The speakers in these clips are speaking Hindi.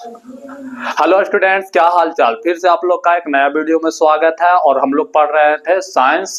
हेलो स्टूडेंट्स, क्या हाल चाल। फिर से आप लोग का एक नया वीडियो में स्वागत है। और हम लोग पढ़ रहे थे साइंस।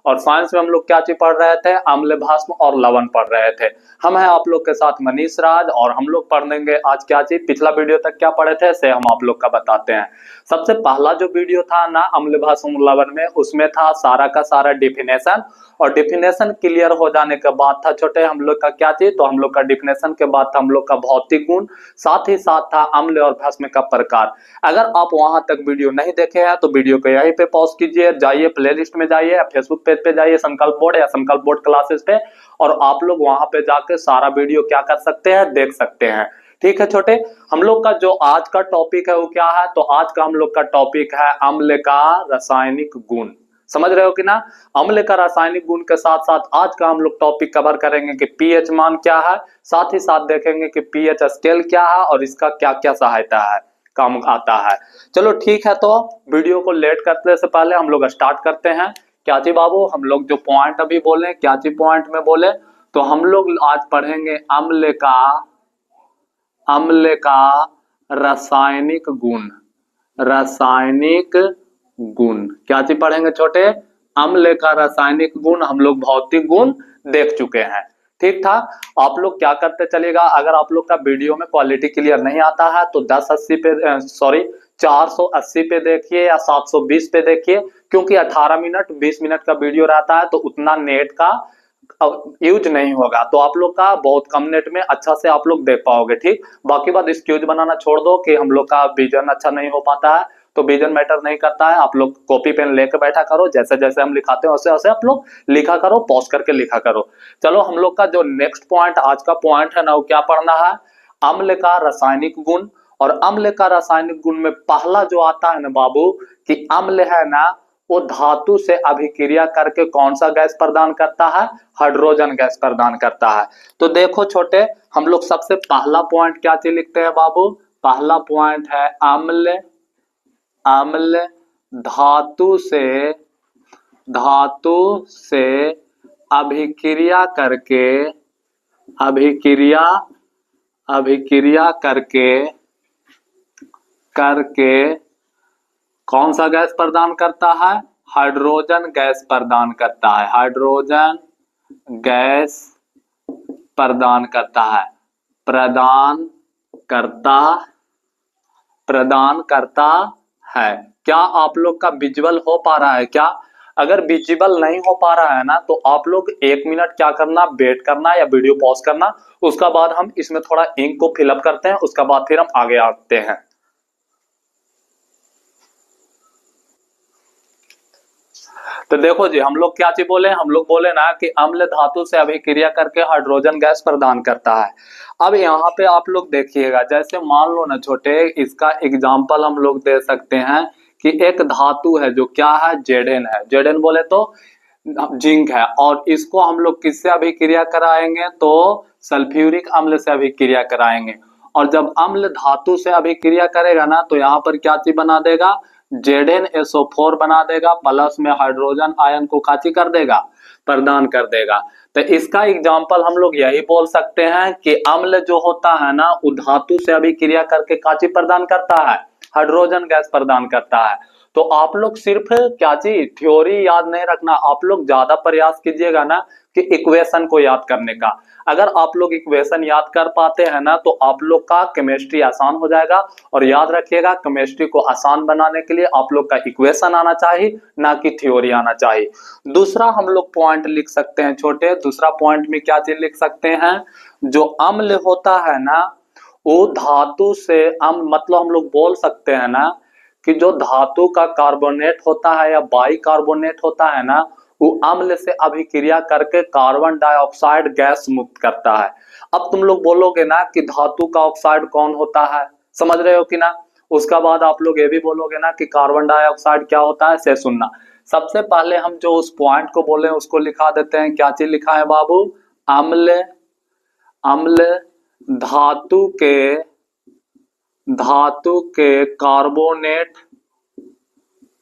और साइंस में हम लोग क्या चीज पढ़ रहे थे? अम्ल, भस्म और लवण पढ़ रहे थे। हम हैं आप लोग के साथ मनीष राज, और हम लोग पढ़ेंगे आज क्या चीज। पिछला वीडियो तक क्या पढ़े थे से हम आप लोग का बताते हैं। सबसे पहला जो वीडियो था ना अम्ल, भस्म, लवण में, उसमें था सारा का सारा डिफिनेशन। और डिफिनेशन क्लियर हो जाने के बाद था छोटे हम लोग का क्या चीज, तो हम लोग का डिफिनेशन के बाद था हम लोग का भौतिक गुण, साथ ही साथ था अम्ल और भस्म का प्रकार। अगर आप वहां तक वीडियो नहीं देखे हैं तो वीडियो को यहीं पे पॉज कीजिए, जाइए प्लेलिस्ट में, जाइए फेसबुक पेज पे, जाइए संकल्प बोर्ड या संकल्प बोर्ड क्लासेस पे, और आप लोग वहां पे जाके सारा वीडियो क्या कर सकते हैं, देख सकते हैं। ठीक है छोटे। हम लोग का जो आज का टॉपिक है वो क्या है, तो आज का हम लोग का टॉपिक है अम्ल का रासायनिक गुण। समझ रहे हो कि ना। अम्ल का रासायनिक गुण के साथ साथ आज का हम लोग टॉपिक कवर करेंगे कि पीएच मान क्या है, साथ ही साथ देखेंगे कि पीएच स्केल क्या है और इसका क्या क्या सहायता है, काम आता है। चलो ठीक है, तो वीडियो को लेट करने से पहले हम लोग स्टार्ट करते हैं। क्या जी बाबू, हम लोग जो पॉइंट अभी बोले, क्या जी पॉइंट में बोले, तो हम लोग आज पढ़ेंगे अम्ल का रासायनिक गुण। रासायनिक गुण क्या चीज पढ़ेंगे छोटे? अम्ल का रासायनिक गुण। हम लोग भौतिक गुण देख चुके हैं। ठीक था। आप लोग क्या करते चलेगा, अगर आप लोग का वीडियो में क्वालिटी क्लियर नहीं आता है तो 1080 पे, सॉरी 480 पे देखिए या 720 पे देखिए, क्योंकि 18 मिनट 20 मिनट का वीडियो रहता है तो उतना नेट का यूज नहीं होगा, तो आप लोग का बहुत कम नेट में अच्छा से आप लोग देख पाओगे। ठीक। बाकी बात एक्सक्यूज बनाना छोड़ दो कि हम लोग का विजन अच्छा नहीं हो पाता है, तो विजन मैटर नहीं करता है। आप लोग कॉपी पेन लेकर बैठा करो, जैसे जैसे हम लिखाते हैं वैसे वैसे आप लोग लिखा करो, पॉज करके लिखा करो। चलो हम लोग का जो नेक्स्ट पॉइंट आज का पॉइंट है ना, वो क्या पढ़ना है? अम्ल का रासायनिक गुण। और अम्ल का रासायनिक गुण में पहला जो आता है ना बाबू, कि अम्ल है ना वो धातु से अभिक्रिया करके कौन सा गैस प्रदान करता है? हाइड्रोजन गैस प्रदान करता है। तो देखो छोटे, हम लोग सबसे पहला पॉइंट क्या चीज लिखते हैं बाबू? पहला पॉइंट है अम्ल। अम्ल धातु से अभिक्रिया करके अभिक्रिया अभिक्रिया करके करके कौन सा गैस प्रदान करता है? हाइड्रोजन गैस प्रदान करता है। हाइड्रोजन गैस प्रदान करता है। प्रदान करता प्रदान करता है। क्या आप लोग का विजुअल हो पा रहा है क्या? अगर विजिबल नहीं हो पा रहा है ना, तो आप लोग 1 मिनट क्या करना, वेट करना या वीडियो पॉज करना। उसका बाद हम इसमें थोड़ा इंक को फिलअप करते हैं, उसका बाद फिर हम आगे आते हैं। तो देखो जी, हम लोग क्या चीज बोले, हम लोग बोले ना कि अम्ल धातु से अभिक्रिया करके हाइड्रोजन गैस प्रदान करता है। अब यहाँ पे आप लोग देखिएगा, जैसे मान लो ना छोटे, इसका एग्जांपल हम लोग दे सकते हैं कि एक धातु है जो क्या है, जेडन है। जेडन बोले तो जिंक है, और इसको हम लोग किससे अभिक्रिया कराएंगे, तो सल्फ्यूरिक अम्ल से अभिक्रिया कराएंगे। और जब अम्ल धातु से अभिक्रिया करेगा ना, तो यहाँ पर क्या चीज बना देगा, ZnSO4 बना देगा, प्लस में हाइड्रोजन आयन को काची कर देगा, प्रदान कर देगा। तो इसका एग्जांपल हम लोग यही बोल सकते हैं कि अम्ल जो होता है ना, वो धातु से अभिक्रिया करके काची प्रदान करता है, हाइड्रोजन गैस प्रदान करता है। तो आप लोग सिर्फ क्या चीज, थ्योरी याद नहीं रखना, आप लोग ज्यादा प्रयास कीजिएगा ना कि इक्वेशन को याद करने का। अगर आप लोग इक्वेशन याद कर पाते हैं ना, तो आप लोग का केमिस्ट्री आसान हो जाएगा। और याद रखिएगा, केमिस्ट्री को आसान बनाने के लिए आप लोग का इक्वेशन आना चाहिए, ना कि थ्योरी आना चाहिए। दूसरा हम लोग पॉइंट लिख सकते हैं छोटे, दूसरा पॉइंट में क्या चीज लिख सकते हैं, जो अम्ल होता है ना, वो धातु से मतलब हम लोग बोल सकते हैं ना कि जो धातु का कार्बोनेट होता है या बाई कार्बोनेट होता है ना, वो अम्ल से अभिक्रिया करके कार्बन डाइऑक्साइड गैस मुक्त करता है। अब तुम लोग बोलोगे ना कि धातु का ऑक्साइड कौन होता है, समझ रहे हो कि ना। उसका बाद आप लोग ये भी बोलोगे ना कि कार्बन डाइऑक्साइड क्या होता है, से सुनना। सबसे पहले हम जो उस पॉइंट को बोले उसको लिखा देते हैं। क्या चीज लिखा है बाबू? अम्ल अम्ल धातु के कार्बोनेट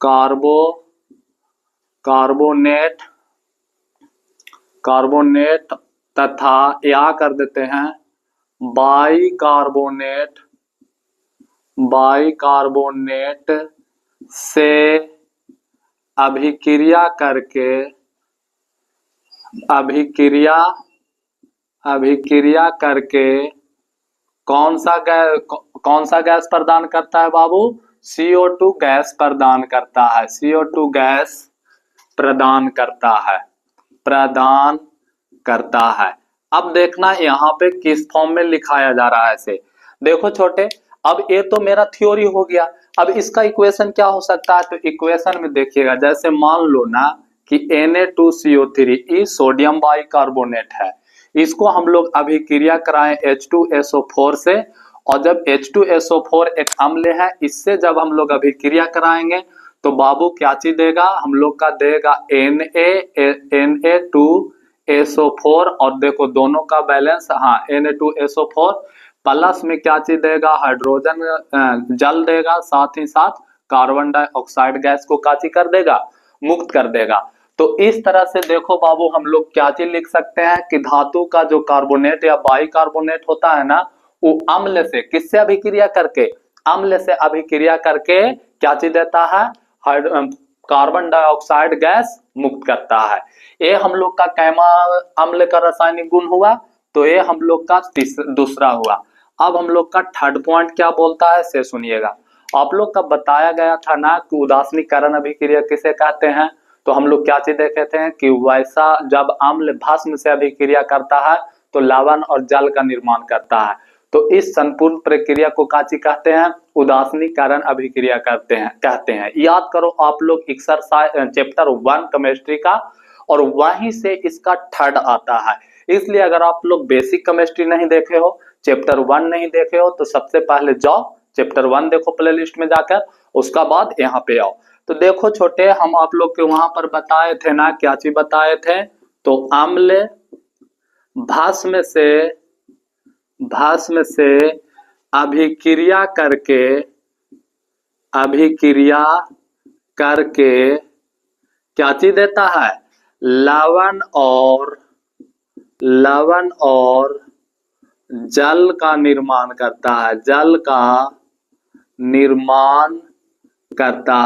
कार्बो कार्बोनेट कार्बोनेट तथा या कर देते हैं बाई कार्बोनेट बाइकार्बोनेट से अभिक्रिया करके अभिक्रिया करके कौन सा गैस प्रदान करता है बाबू? CO2 गैस प्रदान करता है। CO2 गैस प्रदान करता है। अब देखना यहाँ पे किस फॉर्म में लिखाया जा रहा है इसे। देखो छोटे, अब ये तो मेरा थ्योरी हो गया। अब इसका इक्वेशन क्या हो सकता है? तो इक्वेशन में देखिएगा, जैसे मान लो ना कि Na2CO3 ये सोडियम बाइकार्बोनेट है, इसको हम लोग अभिक्रिया कराएं H2SO4 से, और जब H2SO4 एक अम्ल है, इससे जब हम लोग अभिक्रिया कराएंगे तो बाबू क्या चीज देगा? हम लोग का देगा Na2SO4, और देखो दोनों का बैलेंस, हाँ Na2SO4 प्लस में क्या चीज देगा? हाइड्रोजन जल देगा, साथ ही साथ कार्बन डाइऑक्साइड गैस को क्या चीज कर देगा? मुक्त कर देगा। तो इस तरह से देखो बाबू हम लोग क्या चीज लिख सकते हैं कि धातु का जो कार्बोनेट या बाइकार्बोनेट होता है ना, वो अम्ल से किससे अभिक्रिया करके? अम्ल से अभिक्रिया करके क्या चीज देता है? कार्बन डाइऑक्साइड गैस मुक्त करता है। ये हम लोग का कैमा अम्ल का रासायनिक गुण हुआ, तो ये हम लोग का दूसरा हुआ। अब हम लोग का थर्ड पॉइंट क्या बोलता है से सुनिएगा। आप लोग का बताया गया था ना कि उदासीनीकरण अभिक्रिया किसे कहते हैं? तो हम लोग क्या चीज देखे थे कि वैसा जब अम्ल भस्म से अभिक्रिया करता है तो लवण और जल का निर्माण करता है। तो इस संपूर्ण प्रक्रिया को क्या चीज कहते हैं? उदासीनीकरण अभिक्रिया कहते हैं। याद करो आप लोग एक्सरसाइज चैप्टर 1 केमिस्ट्री का, और वहीं से इसका थर्ड आता है। इसलिए अगर आप लोग बेसिक केमिस्ट्री नहीं देखे हो, चैप्टर 1 नहीं देखे हो, तो सबसे पहले जाओ चैप्टर 1 देखो प्लेलिस्ट में जाकर, उसका बाद यहाँ पे आओ। तो देखो छोटे, हम आप लोग के वहां पर बताए थे ना, क्या चीज बताए थे? तो अम्ल भस्म से अभिक्रिया करके क्या चीज देता है? लवण और जल का निर्माण करता है। जल का निर्माण करता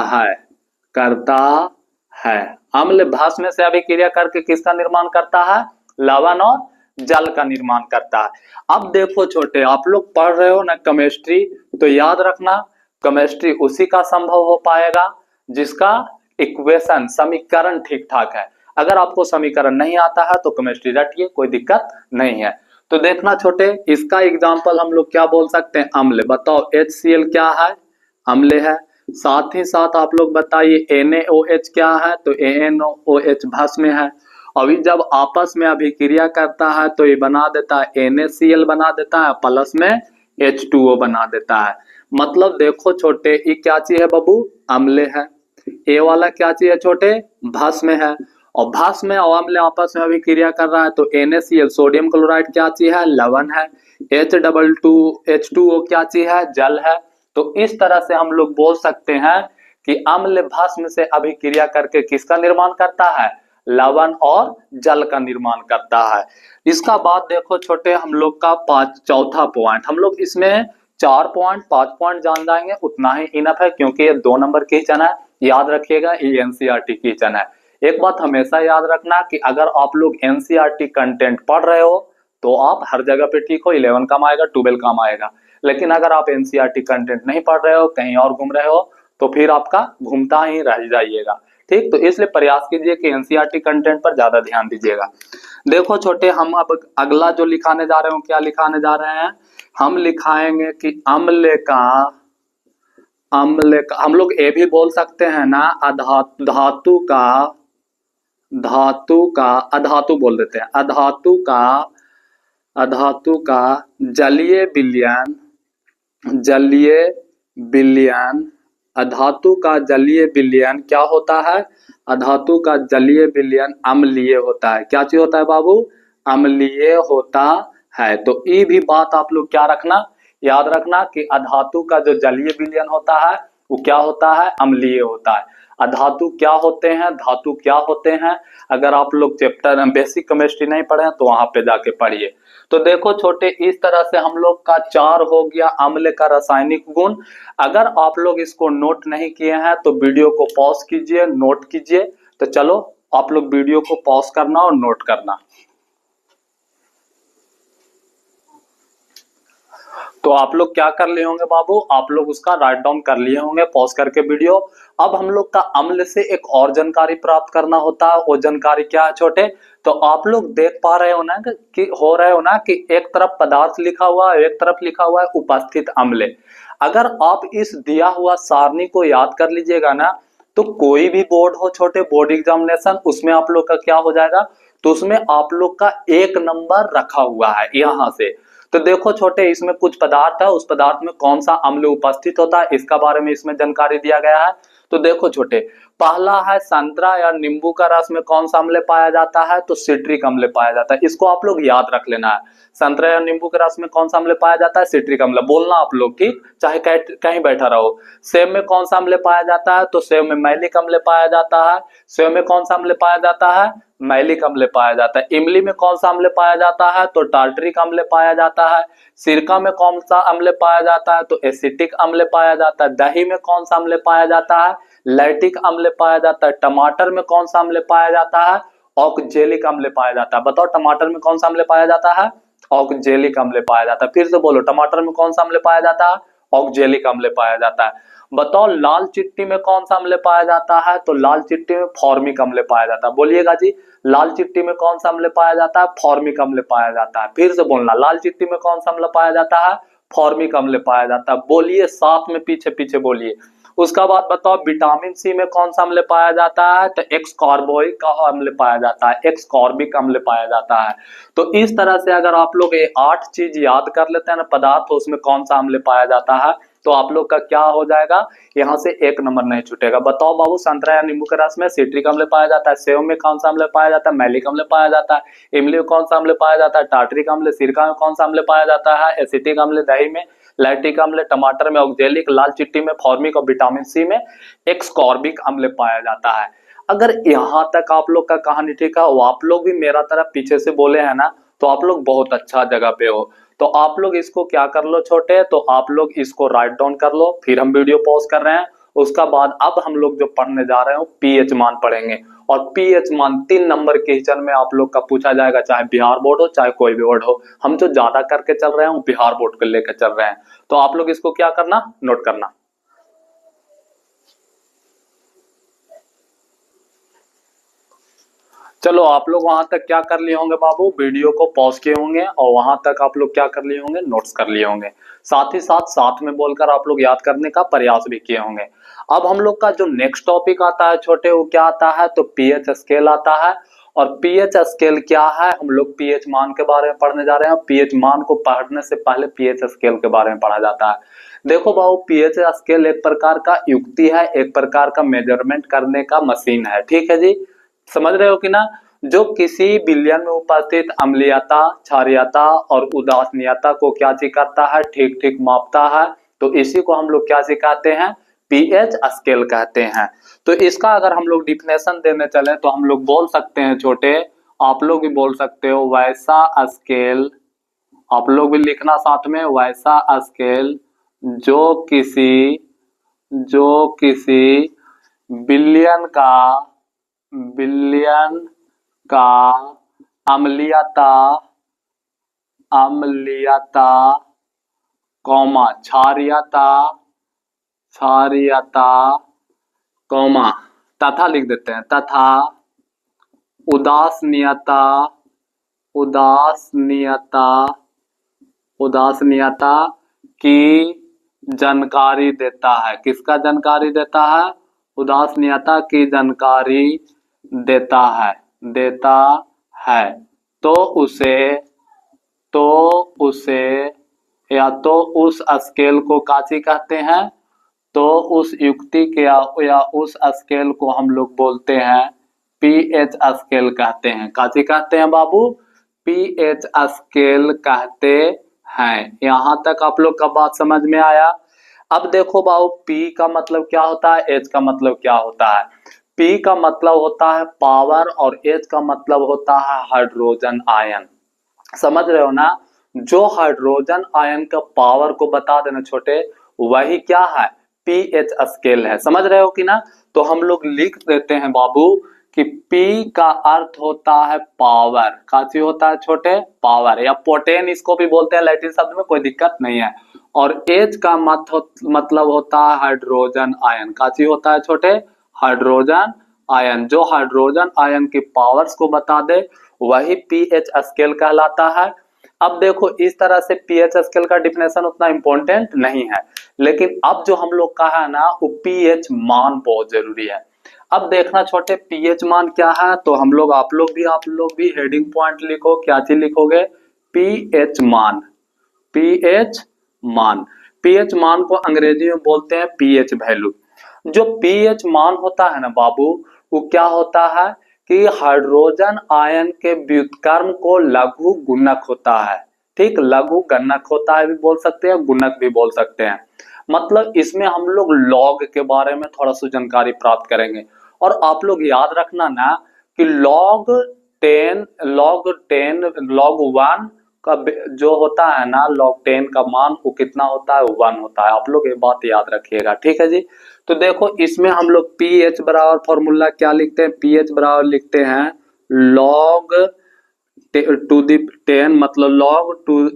है। अम्ल भस्म से अभिक्रिया करके किसका निर्माण करता है? लवण और जल का निर्माण करता है। अब देखो छोटे, आप लोग पढ़ रहे हो ना केमिस्ट्री, तो याद रखना केमिस्ट्री उसी का संभव हो पाएगा जिसका इक्वेशन समीकरण ठीक ठाक है। अगर आपको समीकरण नहीं आता है तो केमिस्ट्री रटिए, कोई दिक्कत नहीं है। तो देखना छोटे, इसका एग्जाम्पल हम लोग क्या बोल सकते हैं? अम्ल। बताओ HCl क्या है? अम्ल है। साथ ही साथ आप लोग बताइए NaOH क्या है? तो NaOH भस्म है। अभी जब आपस में अभिक्रिया करता है तो ये बना देता है NaCl बना देता है, प्लस में H2O बना देता है। मतलब देखो छोटे, ये क्या चीज है बाबू? अम्ल है। ये वाला क्या चीज है छोटे? भस्म है। और भस्म और अम्ल आपस में अभिक्रिया कर रहा है तो NaCl सोडियम क्लोराइड क्या चीज है? लवण है। H2O क्या चीज है? जल है। तो इस तरह से हम लोग बोल सकते हैं कि अम्ल भस्म से अभिक्रिया करके किसका निर्माण करता है? लवण और जल का निर्माण करता है। इसका बाद देखो छोटे, हम लोग का चौथा पॉइंट, हम लोग इसमें 4 पॉइंट 5 पॉइंट जान जाएंगे, उतना ही इनफ है, क्योंकि ये 2 नंबर क्वेश्चन है। याद रखिएगा ये NCERT क्वेश्चन है। एक बात हमेशा याद रखना कि अगर आप लोग NCERT कंटेंट पढ़ रहे हो तो आप हर जगह पे ठीक हो, 11 काम आएगा, 12 काम आएगा। लेकिन अगर आप NCERT कंटेंट नहीं पढ़ रहे हो, कहीं और घूम रहे हो, तो फिर आपका घूमता ही रह जाइएगा। ठीक, तो इसलिए प्रयास कीजिए कि NCERT कंटेंट पर ज्यादा ध्यान दीजिएगा। देखो छोटे, हम अब अगला जो लिखाने जा रहे हो, क्या लिखाने जा रहे हैं? हम लिखाएंगे कि अम्ल का हम लोग ये भी बोल सकते हैं ना, अधातु बोल देते हैं। अधातु का जलीय विलयन अधातु का जलीय विलयन क्या होता है? अधातु का जलीय विलयन अम्लीय होता है। क्या चीज होता है बाबू? अम्लीय होता है। तो ये भी बात आप लोग क्या रखना, याद रखना कि अधातु का जो जलीय विलयन होता है वो क्या होता है, अम्लीय होता है। अधातु क्या होते हैं, धातु क्या होते हैं, अगर आप लोग चैप्टर बेसिक केमिस्ट्री नहीं पढ़े तो वहां पे जाके पढ़िए। तो देखो छोटे, इस तरह से हम लोग का 4 हो गया अम्ल का रासायनिक गुण। अगर आप लोग इसको नोट नहीं किए हैं तो वीडियो को पॉज कीजिए, नोट कीजिए। तो चलो आप लोग वीडियो को पॉज करना और नोट करना। तो आप लोग क्या कर लिए होंगे बाबू, आप लोग उसका राइट डाउन कर लिए होंगे पॉज करके वीडियो। अब हम लोग का अम्ल से एक और जानकारी प्राप्त करना होता है, वो जानकारी क्या है छोटे, तो आप लोग देख पा रहे हो ना कि हो रहे हो ना कि एक तरफ पदार्थ लिखा हुआ है, एक तरफ लिखा हुआ है उपस्थित अम्ल। अगर आप इस दिया हुआ सारणी को याद कर लीजिएगा ना, तो कोई भी बोर्ड हो छोटे, बोर्ड एग्जामिनेशन, उसमें आप लोग का क्या हो जाएगा, तो उसमें आप लोग का 1 नंबर रखा हुआ है यहां से। तो देखो छोटे, इसमें कुछ पदार्थ है, उस पदार्थ में कौन सा अम्ल उपस्थित होता है इसका बारे में इसमें जानकारी दिया गया है। तो देखो छोटे, पहला है संतरा या नींबू का रस में कौन सा अम्ल पाया जाता है, तो सिट्रिक अम्ल पाया जाता है। इसको आप लोग याद रख लेना है, संतरा या नींबू के रस में कौन सा अम्ल पाया जाता है, सिट्रिक अम्ल। बोलना आप लोग की चाहे कहीं बैठा रहो। सेब में कौन सा अम्ल पाया जाता है, तो सेब में मैलिक अम्ल पाया जाता है। सेब में कौन सा अम्ल पाया जाता है, मैलिक अम्ल पाया जाता है। इमली में कौन सा अम्ल पाया जाता है, तो टार्टरिक अम्ल पाया जाता है। सिरका में कौन सा अम्ल पाया जाता है, तो एसिटिक अम्ल पाया जाता है। दही में कौन सा अम्ल पाया जाता है, लैक्टिक अम्ल पाया जाता है। टमाटर में कौन सा अम्ल पाया जाता है, ऑक्जेलिक अम्ल पाया जाता है। बताओ टमाटर में कौन सा अम्ल पाया जाता है, ऑक्जेलिक अम्ल पाया जाता है। फिर से बोलो, टमाटर में कौन सा अम्ल पाया जाता है, ऑक्जेलिक अम्ल पाया जाता है। बताओ लाल चिट्टी में कौन सा अम्ल पाया जाता है, तो लाल चिट्टी में फॉर्मिक अम्ल पाया जाता है। बोलिएगा जी, लाल चिट्टी में कौन सा अम्ल पाया जाता है, फॉर्मिक अम्ल पाया जाता है। फिर से बोलना, लाल चिट्टी में कौन सा अम्ल पाया जाता है, फॉर्मिक अम्ल पाया जाता है। बोलिए साथ में, पीछे पीछे बोलिए। उसका बाद बताओ विटामिन सी में कौन सा अम्ल पाया जाता है, तो एक्स कार्बोइक अम्ल पाया जाता है, एक्स कॉर्बिक अम्ल पाया जाता है। तो इस तरह से अगर आप लोग ये 8 चीज याद कर लेते हैं ना पदार्थ, तो उसमें कौन सा अम्ल पाया जाता है, तो आप लोग का क्या हो जाएगा, यहाँ से 1 नंबर नहीं छूटेगा। बताओ बाबू, संतरा या नींबू के रस में सिट्रिक अम्ल पाया जाता है, सेब में कौन सा अम्ल पाया जाता है, मैलिक अम्ल पाया जाता है, इमली में कौन सा अम्ल पाया जाता है, टार्टरिक अम्ल, सिरका में कौन सा अम्ल पाया जाता है, एसिटिक अम्ल, दही में लैक्टिक अम्ल, टमाटर में ऑक्जेलिक, लाल चिट्टी में फॉर्मिक और विटामिन सी में एक्सकॉर्बिक अम्ल पाया जाता है। अगर यहाँ तक आप लोग का कहानी ठीक है, वो आप लोग भी मेरा तरफ पीछे से बोले हैं ना, तो आप लोग बहुत अच्छा जगह पे हो। तो आप लोग इसको क्या कर लो छोटे, तो आप लोग इसको राइट डाउन कर लो। फिर हम वीडियो पॉज कर रहे हैं, उसका बाद अब हम लोग जो पढ़ने जा रहे हो पीएच मान पढ़ेंगे। और पीएच मान 3 नंबर के हिस्से में आप लोग का पूछा जाएगा, चाहे बिहार बोर्ड हो चाहे कोई भी बोर्ड हो। हम जो ज्यादा करके चल रहे हैं बिहार बोर्ड को लेकर चल रहे हैं। तो आप लोग इसको क्या करना, नोट करना। चलो आप लोग वहां तक क्या कर लिए होंगे बाबू, वीडियो को पॉज किए होंगे और वहां तक आप लोग क्या कर लिए होंगे, नोट्स कर लिए होंगे। साथ ही साथ में बोलकर आप लोग याद करने का प्रयास भी किए होंगे। अब हम लोग का जो नेक्स्ट टॉपिक आता है छोटे, वो क्या आता है, तो पीएच स्केल आता है। और पीएच स्केल क्या है, हम लोग पीएच मान के बारे में पढ़ने जा रहे हैं। पीएच मान को पढ़ने से पहले पीएच स्केल के बारे में पढ़ा जाता है। देखो बाबू, पीएच स्केल एक प्रकार का युक्ति है, एक प्रकार का मेजरमेंट करने का मशीन है। ठीक है जी, समझ रहे हो कि ना, जो किसी विलयन में उपस्थित अम्लीयता, क्षारीयता और उदासीनता को क्या करता है, ठीक ठीक मापता है। तो इसी को हम लोग क्या सिखाते हैं, पीएच स्केल कहते हैं। तो इसका अगर हम लोग डिफिनेशन देने चले तो हम लोग बोल सकते हैं छोटे, आप लोग भी बोल सकते हो, वैसा स्केल, आप लोग भी लिखना साथ में, वैसा स्केल जो किसी विलयन का अम्लीयता कौमा क्षारीयता कौमा तथा लिख देते हैं, तथा उदासीनता की जानकारी देता है। किसका जानकारी देता है, उदासीनता की जानकारी देता है। तो उसे या तो उस स्केल को काची कहते हैं, तो उस युक्ति के या उस स्केल को हम लोग बोलते हैं पीएच स्केल कहते हैं। काची कहते हैं बाबू, पीएच स्केल कहते हैं। यहां तक आप लोग का बात समझ में आया। अब देखो बाबू, P का मतलब क्या होता है, H का मतलब क्या होता है। P का मतलब होता है पावर और H का मतलब होता है हाइड्रोजन आयन। समझ रहे हो ना। जो हाइड्रोजन आयन का पावर को बता देना छोटे, वही क्या है, पीएच स्केल है। समझ रहे हो कि ना। तो हम लोग लिख देते हैं बाबू कि P का अर्थ होता है पावर। काची होता है छोटे, पावर, या पोटेन इसको भी बोलते हैं लैटिन शब्द में, कोई दिक्कत नहीं है। और H का मतलब होता है हाइड्रोजन आयन। काची होता है छोटे, हाइड्रोजन आयन। जो हाइड्रोजन आयन की पावर्स को बता दे वही पीएच स्केल कहलाता है। अब देखो, इस तरह से पीएच स्केल का डिफिनेशन उतना इंपॉर्टेंट नहीं है, लेकिन अब जो हम लोग कहा है ना, वो पीएच मान बहुत जरूरी है। अब देखना छोटे, पीएच मान क्या है, तो हम लोग आप लोग भी हेडिंग पॉइंट लिखो। क्या चीज लिखोगे, पीएच मान। पीएच मान, पीएच मान को अंग्रेजी में बोलते हैं पीएच वैल्यू। जो पीएच मान होता है ना बाबू, वो क्या होता है कि हाइड्रोजन आयन के व्युत्क्रम को लघु गुणक होता है। ठीक, लघु गणक होता है भी बोल सकते हैं, गुणक भी बोल सकते हैं। मतलब इसमें हम लोग लॉग के बारे में थोड़ा सा जानकारी प्राप्त करेंगे। और आप लोग याद रखना ना कि log 1 का जो होता है ना, log 10 का मान वो कितना होता है, 1 होता है। आप लोग ये बात याद रखिएगा, ठीक है जी। तो देखो, इसमें हम लोग पीएच बराबर फॉर्मूला क्या लिखते हैं, पीएच बराबर लिखते हैं log टू दी 10, मतलब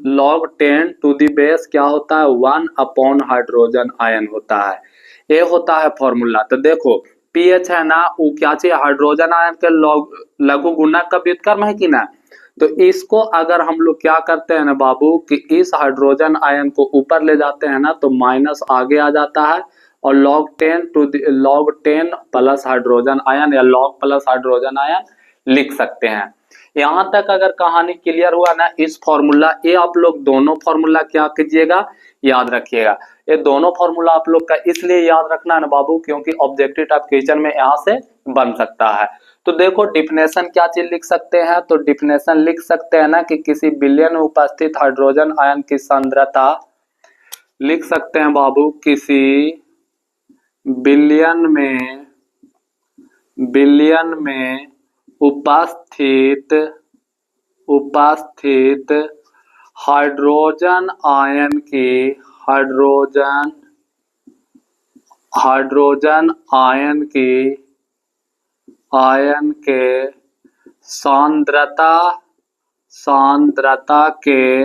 log 10 टू दी बेस क्या होता है, 1 अपॉन हाइड्रोजन आयन होता है। ये होता है फॉर्मूला। तो देखो, पीएच है ना, वो क्या चाहिए, हाइड्रोजन आयन के लघु गुणक का व्युत्क्रम है कि ना। तो इसको अगर हम लोग क्या करते हैं ना बाबू, कि इस हाइड्रोजन आयन को ऊपर ले जाते हैं ना, तो माइनस आगे आ जाता है, और log 10 प्लस हाइड्रोजन आयन या log प्लस हाइड्रोजन आयन लिख सकते हैं। यहां तक अगर कहानी क्लियर हुआ ना, इस फॉर्मूला, ये आप लोग दोनों फॉर्मूला क्या कीजिएगा, याद रखिएगा। ये दोनों फॉर्मूला आप लोग का इसलिए याद रखना है ना बाबू, क्योंकि ऑब्जेक्टिव टाइप क्वेश्चन में यहां से बन सकता है। तो देखो, डिफिनेशन क्या चीज लिख सकते हैं, तो डिफिनेशन लिख सकते हैं ना कि किसी बिलियन में उपस्थित हाइड्रोजन आयन की सांद्रता, लिख सकते हैं बाबू, किसी बिलियन में उपस्थित हाइड्रोजन आयन के सांद्रता के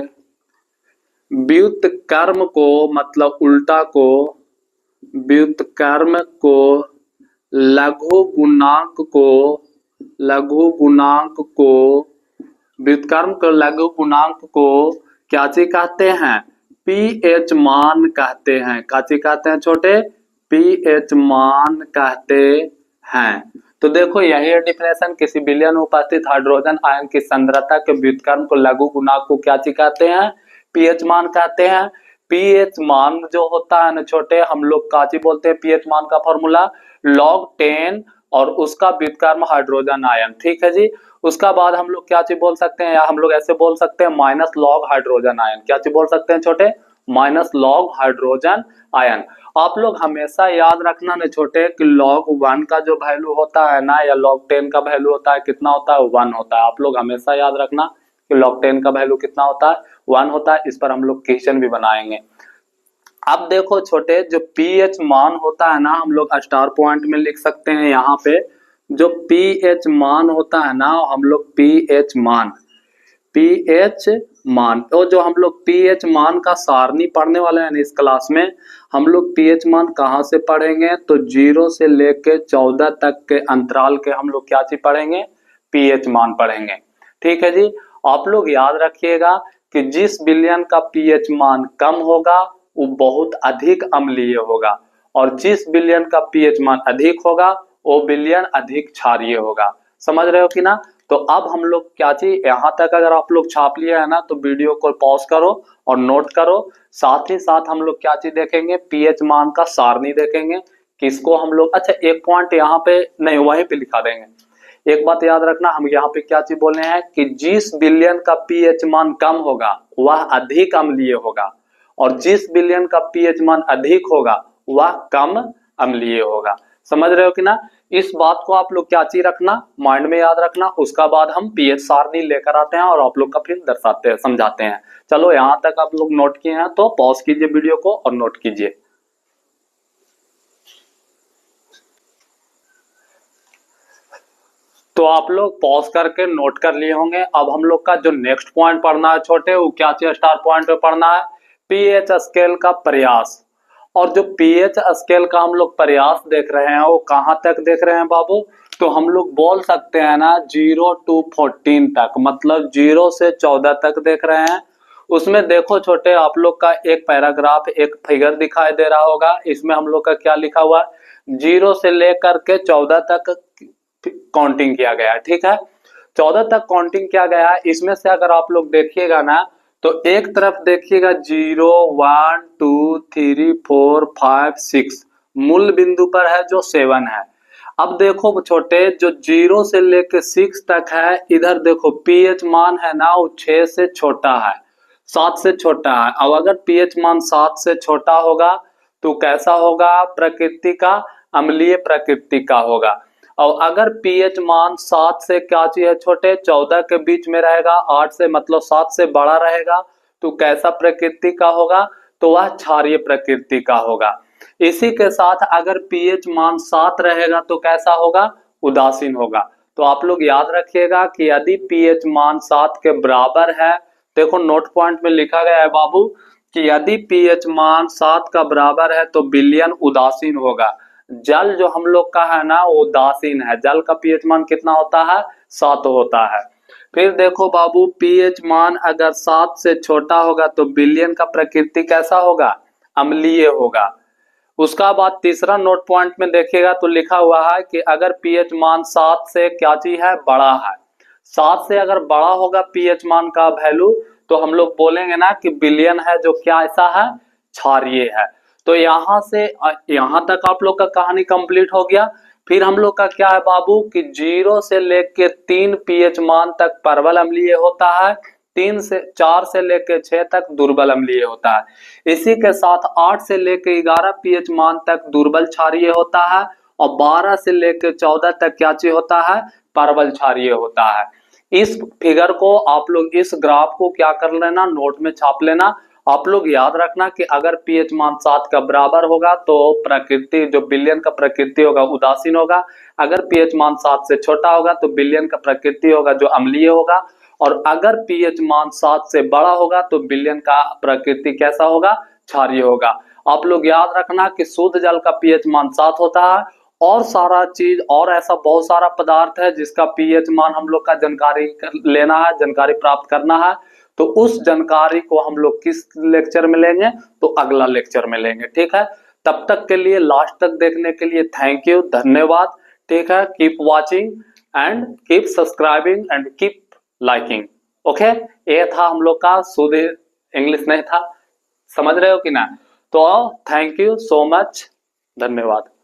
व्युत्क्रम को, मतलब उल्टा को, व्युत्क्रम को लघु गुणांक को क्या चीज कहते हैं, पीएच मान कहते हैं। क्या चीज कहते हैं छोटे, पीएच मान कहते हैं। तो देखो, यही है डिफिनेशन, किसी बिलियन में उपस्थित हाइड्रोजन आयन की सांद्रता के व्युत्क्रम को लघु गुणांक को क्या चीज कहते हैं, पीएच मान कहते हैं। पीएच मान जो होता है ना छोटे, हम लोग काची बोलते हैं, पीएच मान का फॉर्मूला log 10 और उसका व्युत्क्रम हाइड्रोजन आयन। ठीक है जी। उसका बाद हम लोग क्या चीज बोल सकते हैं, या हम लोग ऐसे बोल सकते हैं माइनस लॉग हाइड्रोजन आयन। क्या चीज बोल सकते हैं छोटे, माइनस लॉग हाइड्रोजन आयन। आप लोग हमेशा याद रखना ना छोटे कि log 1 का जो वैल्यू होता है ना, या log 10 का वैल्यू होता है, कितना होता है, 1 होता है। आप लोग हमेशा याद रखना कि log 10 का वैल्यू कितना होता है, 1 होता है। इस पर हम लोग क्वेश्चन भी बनाएंगे। अब देखो छोटे, जो पीएच मान होता है ना, हम लोग स्टार पॉइंट में लिख सकते हैं। यहाँ पे जो पीएच मान होता है ना, हम लोग पीएच मान, तो जो हम लोग पीएच मान का सारणी पढ़ने वाले हैं इस क्लास में, हम लोग पीएच मान कहाँ से पढ़ेंगे, तो 0 से लेके 14 तक के अंतराल के हम लोग क्या चीज पढ़ेंगे, पीएच मान पढ़ेंगे। ठीक है जी। आप लोग याद रखिएगा कि जिस बिलियन का पीएच मान कम होगा वो बहुत अधिक अम्लीय होगा, और जिस बिलियन का पीएच मान अधिक होगा वो बिलियन अधिक क्षारीय होगा। समझ रहे हो कि ना। तो अब हम लोग क्या चीज, यहाँ तक अगर आप लोग छाप लिया है ना, तो वीडियो को पॉज करो और नोट करो। साथ ही साथ हम लोग क्या चीज देखेंगे, पीएच मान का सारणी देखेंगे। किसको हम लोग, अच्छा एक पॉइंट यहाँ पे नहीं, वहीं पे लिखा देंगे। एक बात याद रखना, हम यहाँ पे क्या चीज बोल रहे हैं कि जिस बिलियन का पीएच मान कम होगा वह अधिक अम्लीय होगा, और जिस विलयन का पीएच मान अधिक होगा वह कम अम्लीय होगा। समझ रहे हो कि ना? इस बात को आप लोग क्या चीज रखना, माइंड में याद रखना। उसका बाद हम पीएच सारणी लेकर आते हैं और आप लोग का फिर दर्शाते हैं, समझाते हैं। चलो यहां तक आप लोग नोट किए हैं तो पॉज कीजिए वीडियो को और नोट कीजिए। तो आप लोग पॉज करके नोट कर लिए होंगे। अब हम लोग का जो नेक्स्ट पॉइंट पढ़ना है छोटे, वो क्या चाहिए स्टार पॉइंट पे पढ़ना है, पीएच स्केल का प्रयास। और जो पीएच स्केल का हम लोग प्रयास देख रहे हैं वो कहां तक देख रहे हैं बाबू? तो हम लोग बोल सकते हैं ना 0 to 14 तक, मतलब 0 से 14 तक देख रहे हैं। उसमें देखो छोटे, आप लोग का एक पैराग्राफ, एक फिगर दिखाई दे रहा होगा। इसमें हम लोग का क्या लिखा हुआ है, 0 से लेकर के 14 तक काउंटिंग किया गया है। ठीक है, 14 तक काउंटिंग किया गया है। इसमें से अगर आप लोग देखिएगा ना तो एक तरफ देखिएगा 0 1 2 3 4 5 6 मूल बिंदु पर है जो 7 है। अब देखो छोटे, जो 0 से लेके 6 तक है, इधर देखो पीएच मान है ना वो 6 से छोटा है, 7 से छोटा है। अब अगर पीएच मान 7 से छोटा होगा तो कैसा होगा? प्रकृति का अम्लीय प्रकृति का होगा। और अगर पीएच मान 7 से क्या चाहिए छोटे, 14 के बीच में रहेगा, 8 से मतलब 7 से बड़ा रहेगा, तो कैसा प्रकृति का होगा? तो वह क्षारीय प्रकृति का होगा। इसी के साथ अगर पीएच मान 7 रहेगा तो कैसा होगा? उदासीन होगा। तो आप लोग याद रखिएगा कि यदि पीएच मान 7 के बराबर है, देखो नोट पॉइंट में लिखा गया है बाबू कि यदि पीएच मान 7 का बराबर है तो विलयन उदासीन होगा। जल जो हम लोग का है ना वो उदासीन है, जल का पीएच मान कितना होता है? 7 होता है। फिर देखो बाबू, पीएच मान अगर 7 से छोटा होगा तो विलयन का प्रकृति कैसा होगा? अम्लीय होगा। उसका बाद तीसरा नोट पॉइंट में देखिएगा तो लिखा हुआ है कि अगर पीएच मान 7 से क्या चीज है? बड़ा है। 7 से अगर बड़ा होगा पीएच मान का वैल्यू तो हम लोग बोलेंगे ना कि विलयन है जो क्या ऐसा है? क्षारीय है। तो यहां से यहां तक आप लोग का कहानी कंप्लीट हो गया। फिर हम लोग का क्या है बाबू कि 0 से लेके 3 पीएच मान तक प्रबल अम्लीय होता है, 4 से लेके 6 तक दुर्बल अम्लीय होता है। इसी के साथ 8 से लेके 11 पीएच मान तक दुर्बल क्षारीय होता है और 12 से लेके 14 तक क्या चीज होता है? प्रबल क्षारीय होता है। इस फिगर को आप लोग, इस ग्राफ को क्या कर लेना, नोट में छाप लेना। आप लोग याद रखना कि अगर पीएच मान 7 का बराबर होगा तो प्रकृति, जो विलयन का प्रकृति होगा उदासीन होगा। अगर पीएच मान 7 से छोटा होगा तो विलयन का प्रकृति होगा जो अम्लीय होगा। और अगर पीएच मान 7 से बड़ा होगा तो विलयन का प्रकृति कैसा होगा? क्षारीय होगा। आप लोग याद रखना कि शुद्ध जल का पीएच मान 7 होता है और सारा चीज और ऐसा बहुत सारा पदार्थ है जिसका पीएच मान हम लोग का जानकारी लेना है, जानकारी प्राप्त करना है। तो उस जानकारी को हम लोग किस लेक्चर में लेंगे? तो अगला लेक्चर में लेंगे। ठीक है, तब तक के लिए, लास्ट तक देखने के लिए थैंक यू, धन्यवाद। ठीक है, keep watching and keep subscribing and keep liking. Okay, ये था हम लोग का शुद्ध इंग्लिश नहीं था, समझ रहे हो कि ना? तो थैंक यू सो मच, धन्यवाद।